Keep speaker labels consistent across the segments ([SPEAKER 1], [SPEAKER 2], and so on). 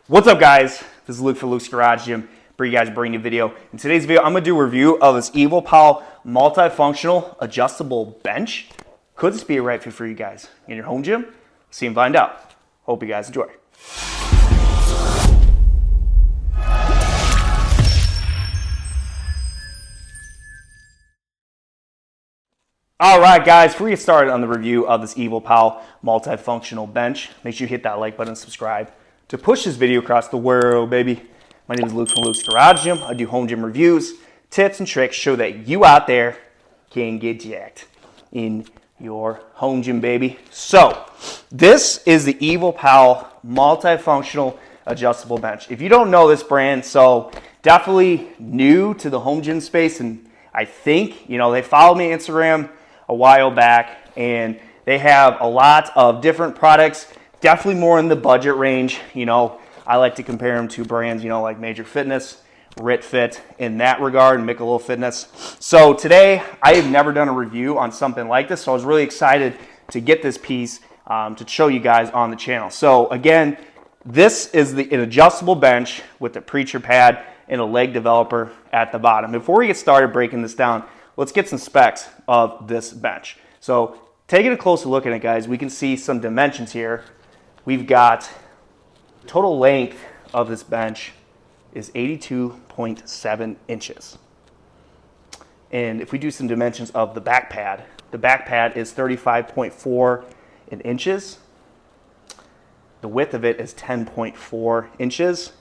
[SPEAKER 1] What's up, guys? This is Luke for Luke's Garage Gym. Bring you guys a brand new video. In today's video, I'm gonna do a review of this EVOLPOW multifunctional adjustable bench. Could this be a right fit for you guys in your home gym? See and find out. Hope you guys enjoy. All right, guys, before we get started on the review of this EVOLPOW multifunctional bench, make sure you hit that like button and subscribe to push this video across the world, baby. My name is Luke from Luke's Garage Gym. I do home gym reviews, tips, and tricks, show that you out there can get jacked in your home gym, baby. So, this is the EVOLPOW multifunctional adjustable bench. If you don't know this brand, so definitely new to the home gym space, and I think, they followed me on Instagram a while back, and they have a lot of different products, definitely more in the budget range. I like to compare them to brands, like Major Fitness, RitFit in that regard, and Michelob Fitness. So today, I have never done a review on something like this, so I was really excited to get this piece to show you guys on the channel. So again, this is an adjustable bench with the preacher pad and a leg developer at the bottom. Before we get started breaking this down, let's get some specs of this bench. So taking a closer look at it, guys, we can see some dimensions here. We've got total length of this bench is 82.7 inches. And if we do some dimensions of the back pad is 35.4 inches. The width of it is 10.4 inches.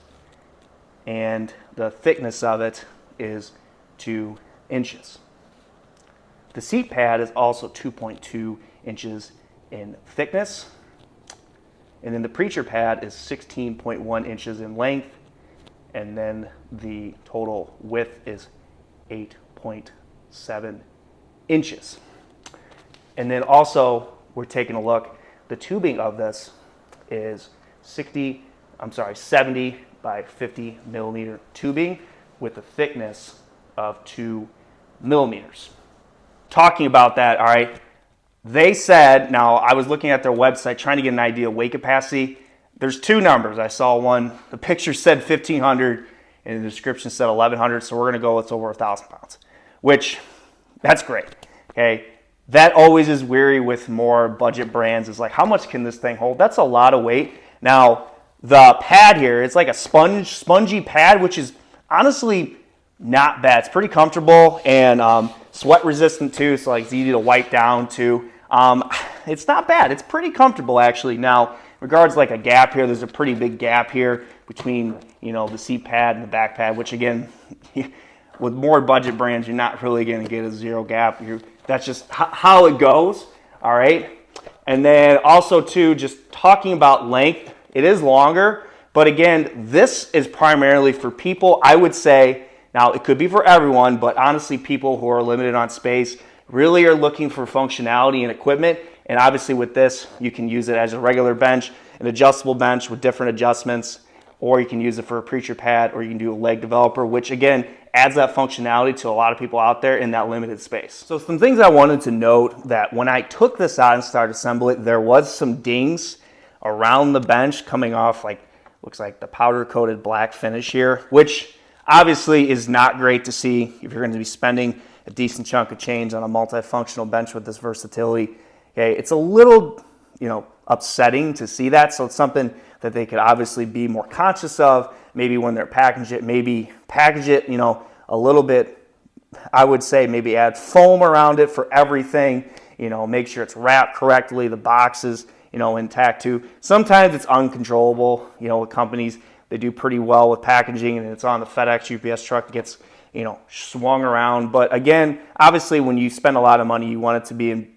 [SPEAKER 1] And the thickness of it is 2 inches. The seat pad is also 2.2 inches in thickness. And then the preacher pad is 16.1 inches in length. And then the total width is 8.7 inches. And then also, we're taking a look, the tubing of this is 70 by 50 millimeter tubing with a thickness of 2 millimeters. Talking about that, all right, they said, now I was looking at their website trying to get an idea of weight capacity. There's two numbers. I saw one, the picture said 1,500 and the description said 1,100, so we're gonna go with over 1,000 pounds, which, that's great, okay? That always is weary with more budget brands, is like, how much can this thing hold? That's a lot of weight. Now, the pad here, it's like a spongy pad, which is honestly not bad. It's pretty comfortable and sweat resistant too, so like it's easy to wipe down too. It's not bad. It's pretty comfortable actually. Now, in regards like a gap here, there's a pretty big gap here between the seat pad and the back pad, which again, with more budget brands, you're not really going to get a zero gap. That's just how it goes. All right. And then also too, just talking about length, it is longer, but again, this is primarily for people, I would say, now it could be for everyone, but honestly, people who are limited on space really are looking for functionality and equipment. And obviously with this, you can use it as a regular bench, an adjustable bench with different adjustments, or you can use it for a preacher pad, or you can do a leg developer, which again, adds that functionality to a lot of people out there in that limited space. So some things I wanted to note, that when I took this out and started to assemble it, there was some dings around the bench coming off, looks like the powder coated black finish here, which obviously is not great to see if you're going to be spending a decent chunk of change on a multifunctional bench with this versatility. Okay, it's a little, upsetting to see that. So it's something that they could obviously be more conscious of. Maybe when they're packaging it, maybe package it, a little bit. I would say maybe add foam around it for everything. Make sure it's wrapped correctly. The boxes, intact too. Sometimes it's uncontrollable. With companies, they do pretty well with packaging, and it's on the FedEx, UPS truck, it gets, swung around. But again, obviously when you spend a lot of money, you want it to be in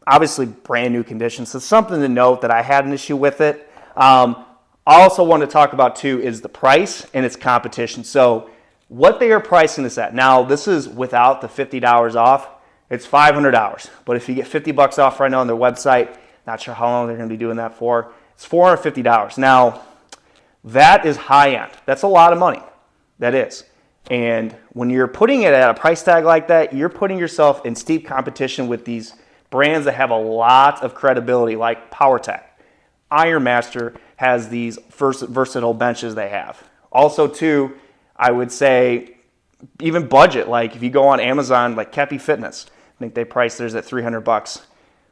[SPEAKER 1] obviously brand new condition. So something to note that I had an issue with it. I also want to talk about too is the price and its competition. So what they are pricing this at. Now, this is without the $50 off. It's $500. But if you get $50 off right now on their website, not sure how long they're going to be doing that for, it's $450. Now, that is high end. That's a lot of money. That is. And when you're putting it at a price tag like that, you're putting yourself in steep competition with these brands that have a lot of credibility, like PowerTech, Iron Master has these versatile benches they have. Also, too, I would say even budget. Like if you go on Amazon, like Kepi Fitness, I think they price theirs at $300.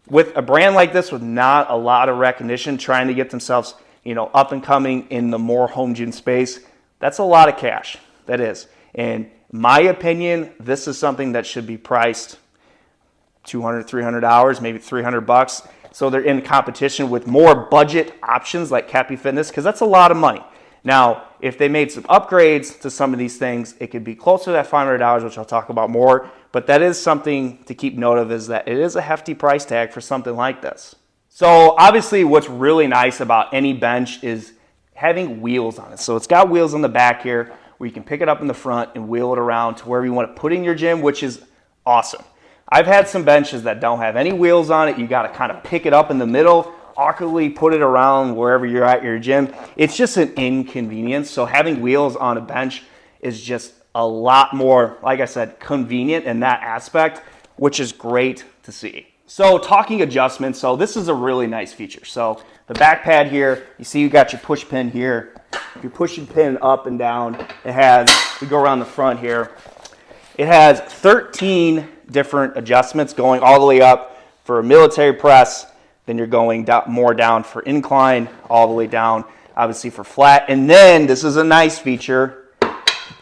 [SPEAKER 1] With a brand like this with not a lot of recognition, trying to get themselves, up and coming in the more home gym space, that's a lot of cash. That is. In my opinion, this is something that should be priced $200, $300, maybe $300. So they're in competition with more budget options like Kepi Fitness, because that's a lot of money. Now, if they made some upgrades to some of these things, it could be closer to that $500, which I'll talk about more. But that is something to keep note of, is that it is a hefty price tag for something like this. So obviously what's really nice about any bench is having wheels on it. So it's got wheels on the back here where you can pick it up in the front and wheel it around to wherever you want to put it in your gym, which is awesome. I've had some benches that don't have any wheels on it. You got to kind of pick it up in the middle, awkwardly put it around wherever you're at your gym. It's just an inconvenience. So having wheels on a bench is just a lot more, like I said, convenient in that aspect, which is great to see. So talking adjustments, so this is a really nice feature. So the back pad here, you see you got your push pin here. You're pushing pin up and down. It has, we go around the front here, it has 13 different adjustments going all the way up for a military press. Then you're going more down for incline, all the way down, obviously for flat. And then this is a nice feature,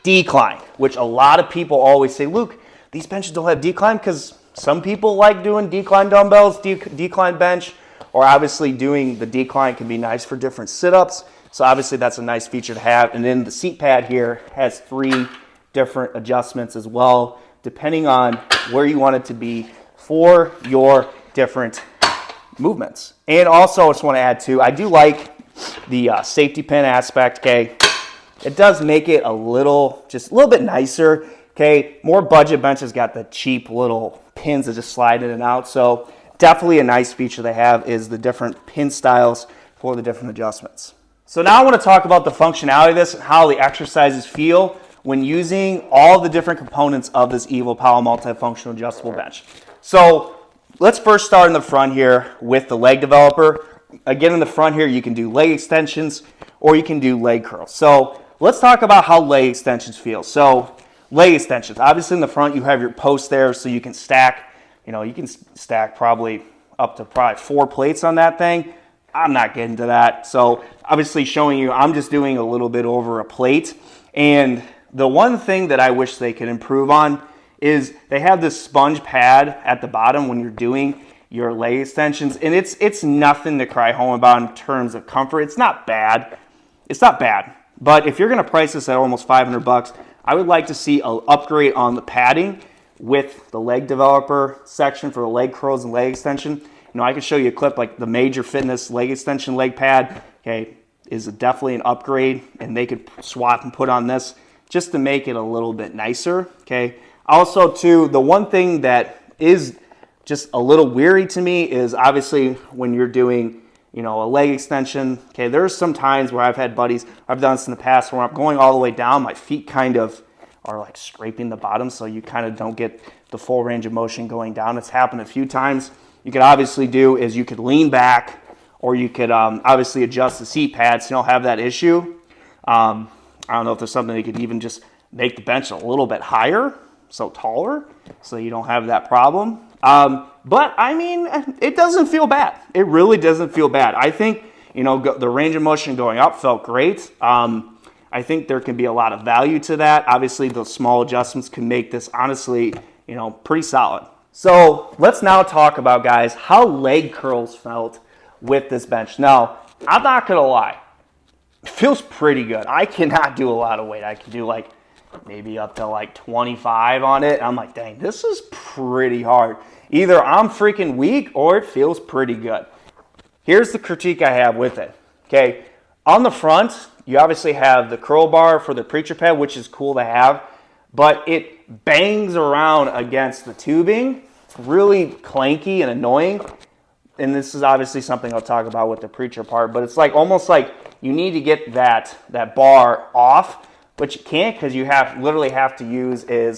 [SPEAKER 1] decline, which a lot of people always say, Luke, these benches don't have decline, because some people like doing decline dumbbells, decline bench, or obviously doing the decline can be nice for different sit-ups. So obviously that's a nice feature to have. And then the seat pad here has 3 different adjustments as well, depending on where you want it to be for your different movements. And also I just want to add too, I do like the safety pin aspect, okay? It does make it just a little bit nicer, okay? More budget benches got the cheap little pins that just slide in and out. So definitely a nice feature they have is the different pin styles for the different adjustments. So now I want to talk about the functionality of this and how the exercises feel when using all the different components of this EVOLPOW multifunctional adjustable bench. So let's first start in the front here with the leg developer. Again, in the front here, you can do leg extensions or you can do leg curls. So let's talk about how leg extensions feel. So leg extensions, obviously in the front, you have your post there so you can stack, you can stack probably up to 4 plates on that thing. I'm not getting to that. So obviously showing you, I'm just doing a little bit over a plate. And the one thing that I wish they could improve on is they have this sponge pad at the bottom when you're doing your leg extensions, and it's nothing to cry home about in terms of comfort. It's not bad. It's not bad. But if you're going to price this at almost $500, I would like to see an upgrade on the padding with the leg developer section for the leg curls and leg extension. I can show you a clip like the Major Fitness leg extension leg pad, okay, is definitely an upgrade, and they could swap and put on this just to make it a little bit nicer, okay? Also, too, the one thing that is just a little weary to me is obviously when you're doing, a leg extension, okay, there's some times where I've had buddies, I've done this in the past, where I'm going all the way down, my feet kind of are like scraping the bottom, so you kind of don't get the full range of motion going down. It's happened a few times. You could obviously do is you could lean back, or you could obviously adjust the seat pads so you don't have that issue. I don't know if there's something they could even just make the bench a little bit higher, so taller, so you don't have that problem. But I mean, it doesn't feel bad. It really doesn't feel bad. I think, the range of motion going up felt great. I think there can be a lot of value to that. Obviously, those small adjustments can make this honestly, pretty solid. So let's now talk about, guys, how leg curls felt with this bench. Now, I'm not gonna lie, it feels pretty good. I cannot do a lot of weight. I can do like maybe up to like 25 on it. I'm like, dang, this is pretty hard. Either I'm freaking weak or it feels pretty good. Here's the critique I have with it. Okay, on the front, you obviously have the curl bar for the preacher pad, which is cool to have, but it bangs around against the tubing. It's really clanky and annoying. And this is obviously something I'll talk about with the preacher part, but it's like almost like you need to get that bar off, but you can't, because you literally have to use a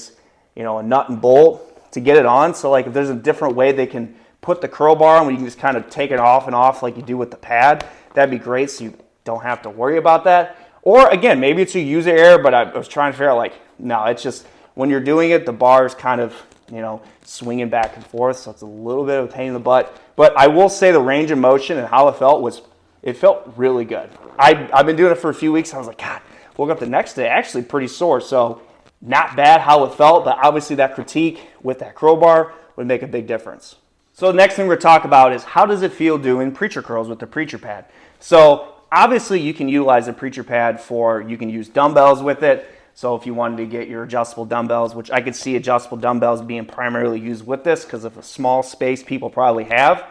[SPEAKER 1] nut and bolt to get it on. So like if there's a different way they can put the curl bar on, where you can just kind of take it off and off like you do with the pad, that'd be great so you don't have to worry about that. Or again, maybe it's a user error, but I was trying to figure out like, no, it's just when you're doing it, the bar is kind of, you know, swinging back and forth, so it's a little bit of a pain in the butt. But I will say the range of motion and how it felt really good. I've been doing it for a few weeks. I was like, God, woke up the next day actually pretty sore. So not bad how it felt, but obviously that critique with that crowbar would make a big difference. So the next thing we're going to talk about is how does it feel doing preacher curls with the preacher pad? So obviously you can utilize the preacher pad you can use dumbbells with it. So if you wanted to get your adjustable dumbbells, which I could see adjustable dumbbells being primarily used with this because of a small space people probably have,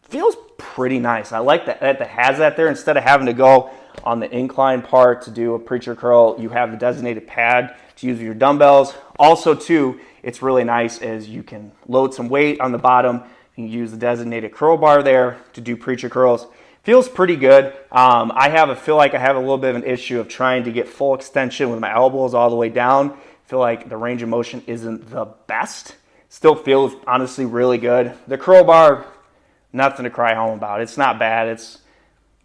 [SPEAKER 1] feels pretty nice. I like that it has that there. Instead of having to go on the incline part to do a preacher curl, you have the designated pad to use with your dumbbells. Also too, it's really nice as you can load some weight on the bottom. You can use the designated curl bar there to do preacher curls. Feels pretty good. I feel like I have a little bit of an issue of trying to get full extension with my elbows all the way down. I feel like the range of motion isn't the best. Still feels honestly really good. The curl bar, nothing to cry home about. It's not bad.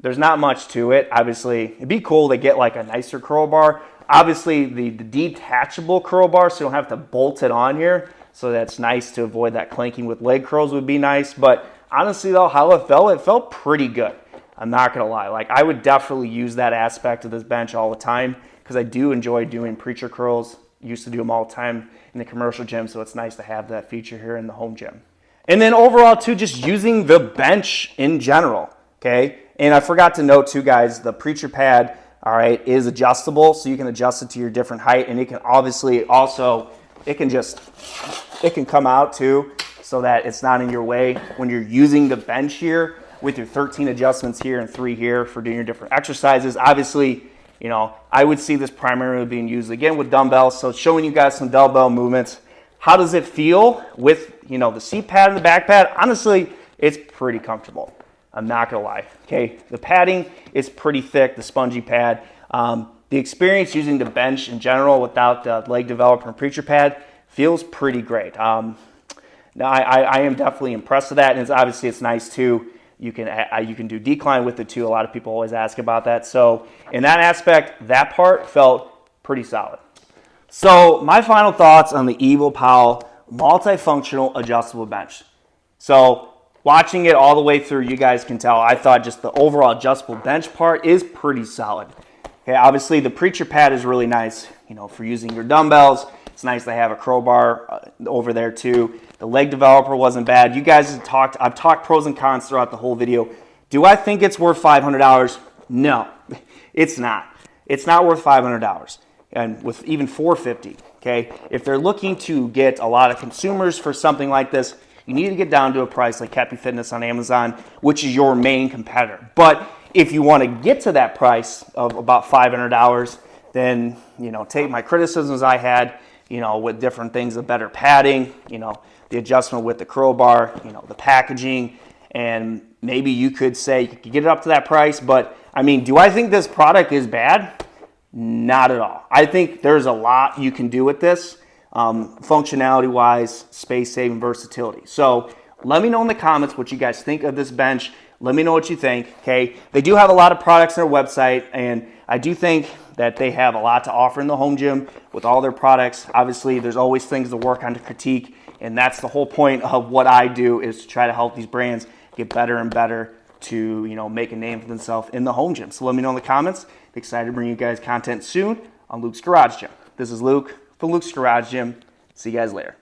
[SPEAKER 1] There's not much to it. Obviously, it'd be cool to get like a nicer curl bar. Obviously, the detachable curl bar, so you don't have to bolt it on here. So that's nice to avoid that clanking with leg curls would be nice. But honestly though, how it felt pretty good. I'm not gonna lie. Like I would definitely use that aspect of this bench all the time because I do enjoy doing preacher curls. Used to do them all the time in the commercial gym, so it's nice to have that feature here in the home gym. And then overall too, just using the bench in general, okay? And I forgot to note too, guys, the preacher pad, all right, is adjustable, so you can adjust it to your different height, and it can obviously also, it can come out too, so that it's not in your way when you're using the bench here with your 13 adjustments here and 3 here for doing your different exercises. Obviously, you know, I would see this primarily being used again with dumbbells, so showing you guys some dumbbell movements. How does it feel with, you know, the seat pad and the back pad? Honestly, it's pretty comfortable. I'm not gonna lie, okay? The padding is pretty thick, the spongy pad. The experience using the bench in general without the leg developer and preacher pad feels pretty great. Now I am definitely impressed with that, and obviously it's nice too. You can do decline with it too. A lot of people always ask about that. So in that aspect, that part felt pretty solid. So my final thoughts on the EVOLPOW multifunctional adjustable bench. So watching it all the way through, you guys can tell I thought just the overall adjustable bench part is pretty solid. Okay, obviously the preacher pad is really nice, you know, for using your dumbbells. It's nice to have a crowbar over there too. The leg developer wasn't bad. You guys have I've talked pros and cons throughout the whole video. Do I think it's worth $500? No, it's not. It's not worth $500. And with even $450, okay? If they're looking to get a lot of consumers for something like this, you need to get down to a price like Happy Fitness on Amazon, which is your main competitor. But if you want to get to that price of about $500, then, you know, take my criticisms I had, you know, with different things, the better padding, you know, the adjustment with the curl bar, you know, the packaging, and maybe you could say you could get it up to that price. But I mean, do I think this product is bad? Not at all. I think there's a lot you can do with this, functionality-wise, space-saving, versatility. So let me know in the comments what you guys think of this bench. Let me know what you think, okay? They do have a lot of products on their website, and I do think that they have a lot to offer in the home gym with all their products. Obviously, there's always things to work on to critique, and that's the whole point of what I do is to try to help these brands get better and better to, you know, make a name for themselves in the home gym. So let me know in the comments. I'm excited to bring you guys content soon on Luke's Garage Gym. This is Luke from Luke's Garage Gym. See you guys later.